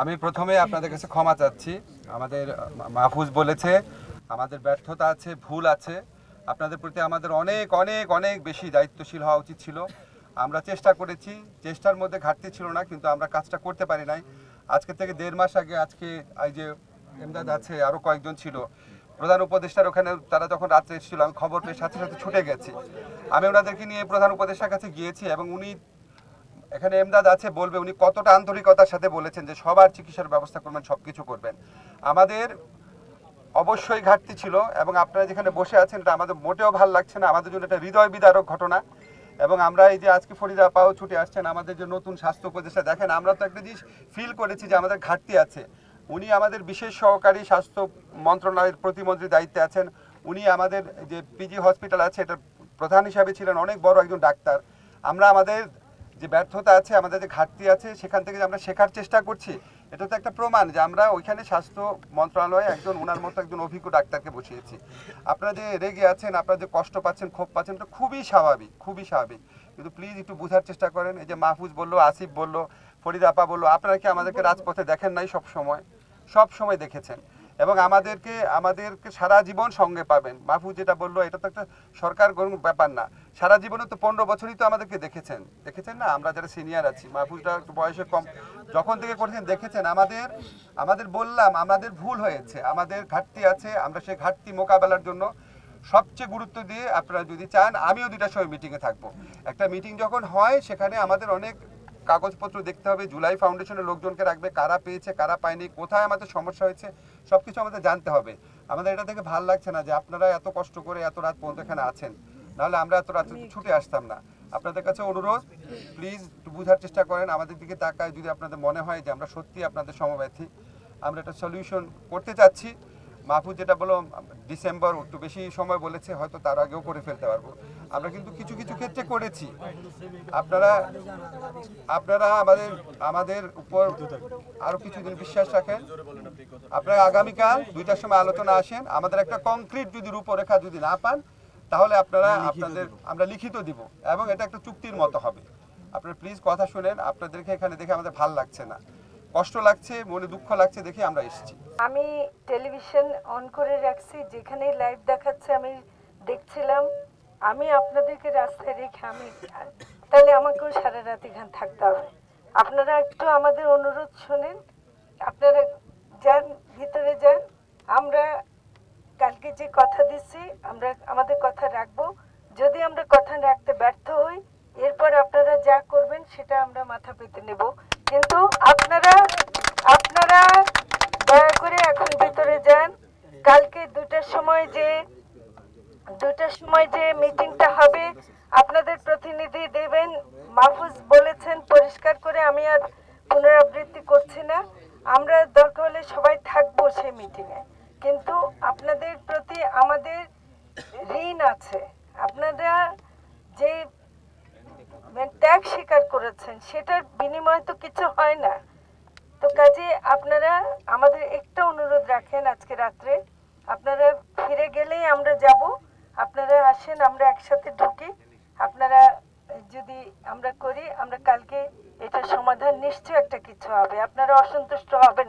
আমি প্রথমে আপনাদের কাছে ক্ষমা চাচ্ছি। আমাদের মাহফুজ বলেছে আমাদের ব্যর্থতা আছে, ভুল আছে। আপনাদের প্রতি আমাদের অনেক অনেক অনেক বেশি দায়িত্বশীল হওয়া উচিত ছিল। আমরা চেষ্টা করেছি, চেষ্টার মধ্যে ঘাটতি ছিল না, কিন্তু আমরা কাজটা করতে পারি নাই। আজকে থেকে 1.5 মাস আগে আজকে এই যে এমদাদ আছে, আরও কয়েকজন ছিল প্রধান উপদেষ্টার ওখানে, তারা যখন রাত্রে এসেছিল আমি খবর পেয়ে সাথে সাথে ছুটে গেছি। আমি ওনাদেরকে নিয়ে প্রধান উপদেষ্টার কাছে গিয়েছি এবং উনি এখানে এমদাদ আছে বলবে উনি কতটা আন্তরিকতার সাথে বলেছেন যে সবার চিকিৎসার ব্যবস্থা করবেন, সব কিছু করবেন। আমাদের অবশ্যই ঘাটতি ছিল এবং আপনারা যেখানে বসে আছেন এটা আমাদের মোটেও ভালো লাগছে না। আমাদের জন্য এটা হৃদয় বিদারক ঘটনা। এবং আমরা এই যে আজকে ফরিদা আপাও ছুটে আসছেন, আমাদের যে নতুন স্বাস্থ্য উপদেষ্টা, দেখেন আমরা তো একটা জিনিস ফিল করেছি যে আমাদের ঘাটতি আছে। উনি আমাদের বিশেষ সহকারী স্বাস্থ্য মন্ত্রণালয়ের প্রতিমন্ত্রীর দায়িত্বে আছেন। উনি আমাদের যে পিজি হসপিটাল আছে এটার প্রধান হিসাবে ছিলেন, অনেক বড় একজন ডাক্তার। আমরা আমাদের যে ব্যর্থতা আছে, আমাদের যে ঘাটতি আছে, সেখান থেকে যে আমরা শেখার চেষ্টা করছি, এটা তো একটা প্রমাণ যে আমরা ওইখানে স্বাস্থ্য মন্ত্রণালয়ে একজন ওনার মতো একজন অভিজ্ঞ ডাক্তারকে বসিয়েছি। আপনারা যে রেগে আছেন, আপনারা যে কষ্ট পাচ্ছেন, ক্ষোভ পাচ্ছেন, এটা খুবই স্বাভাবিক, খুবই স্বাভাবিক। কিন্তু প্লিজ একটু বোঝার চেষ্টা করেন। এই যে মাহফুজ বললো, আসিফ বললো, ফরিদা আপা বললো, আপনারা কি আমাদেরকে রাজপথে দেখেন নাই? সব সময় দেখেছেন এবং আমাদেরকে সারা জীবন সঙ্গে পাবেন। মাহফুজ যেটা বললো, এটা তো একটা সরকার গরম ব্যাপার না। সারা জীবনে তো 15 বছরই তো আমাদেরকে দেখেছেন না? আমরা যারা সিনিয়র আছি, মাহফুজটা একটু বয়সে কম, যখন থেকে করেছেন দেখেছেন। আমাদের বললাম আমাদের ভুল হয়েছে, আমাদের ঘাটতি আছে। আমরা সেই ঘাটতি মোকাবেলার জন্য সবচেয়ে গুরুত্ব দিয়ে, আপনারা যদি চান আমিও 2টার সময় মিটিংয়ে থাকবো। একটা মিটিং যখন হয় সেখানে আমাদের অনেক কাগজপত্র দেখতে হবে, জুলাই ফাউন্ডেশনের লোকজনকে রাখবে, কারা পেয়েছে কারা পায়নি, কোথায় আমাদের সমস্যা হয়েছে, সব কিছু আমাদের জানতে হবে। আমাদের এটা দেখে ভালো লাগছে না যে আপনারা এত কষ্ট করে এত রাত পর্যন্ত এখানে আছেন, নাহলে আমরা এত রাত ছুটে আসতাম না। আপনাদের কাছে অনুরোধ, প্লিজ একটু বোঝার চেষ্টা করেন, আমাদের দিকে তাকায়। যদি আপনাদের মনে হয় যে আমরা সত্যি আপনাদের সমব্যথী, আমরা একটা সলিউশন করতে চাচ্ছি। মাহফুজ যেটা বলো ডিসেম্বর একটু বেশি সময় বলেছে, হয়তো তার আগেও করে ফেলতে পারবো। আমরা কিন্তু কিছু কিছু ক্ষেত্রে করেছি। আপনারা আপনারা আমাদের উপর আরো কিছুদিন বিশ্বাস রাখেন। আপনারা আগামীকাল 2টার সময় আলোচনা আসেন। আমাদের একটা কংক্রিট যদি রূপরেখা যদি না পান, তাহলে আমরা লিখিত দিব এবং এটা একটা চুক্তির মতো হবে। আপনারা প্লিজ কথা শুনেন। আপনাদেরকে এখানে দেখে আমাদের ভাল লাগছে না, কষ্ট লাগছে, মনে দুঃখ লাগছে দেখে আমরা এসেছি। আমি টেলিভিশন অন করে রাখছি, যেখানে লাইভ দেখাচ্ছে আমি দেখছিলাম। আমি আপনাদেরকে রাস্তায় রেখে তাহলে আমাকেও সারা রাত এখানে থাকতে হবে। আপনারা একটু আমাদের অনুরোধ শোনেন, আপনারা যান, ভিতরে যান। আমরা কালকে যে কথা দিচ্ছি আমরা আমাদের কথা রাখবো। যদি আমরা কথা রাখতে ব্যর্থ হই, এরপর আপনারা যা করবেন সেটা আমরা মাথা পেতে নেব। কিন্তু আপনারা দয়া করে এখন ভিতরে যান। কালকে 2টার সময় যে মিটিংটা হবে, আপনাদের প্রতিনিধি দেবেন। মাহফুজ বলেছেন পরিষ্কার করে, আমি আর পুনরাবৃত্তি করছি না। আমরা দরকার হলে সবাই থাকবো সেই মিটিংয়ে, কিন্তু আপনাদের প্রতি আমাদের ঋণ আছে। আপনারা যে ত্যাগ স্বীকার করেছেন সেটার বিনিময়ে তো কিছু হয় না। তো কাজে আপনারা আমাদের একটা অনুরোধ রাখেন, আজকে রাত্রে আপনারা ফিরে গেলেই আমরা যাব। আপনারা আসেন, আমরা একসাথে ঢুকি। আপনারা যদি আমরা করি, আমরা কালকে এটা সমাধান নিশ্চয় একটা কিছু হবে। আপনারা অসন্তুষ্ট হবেন।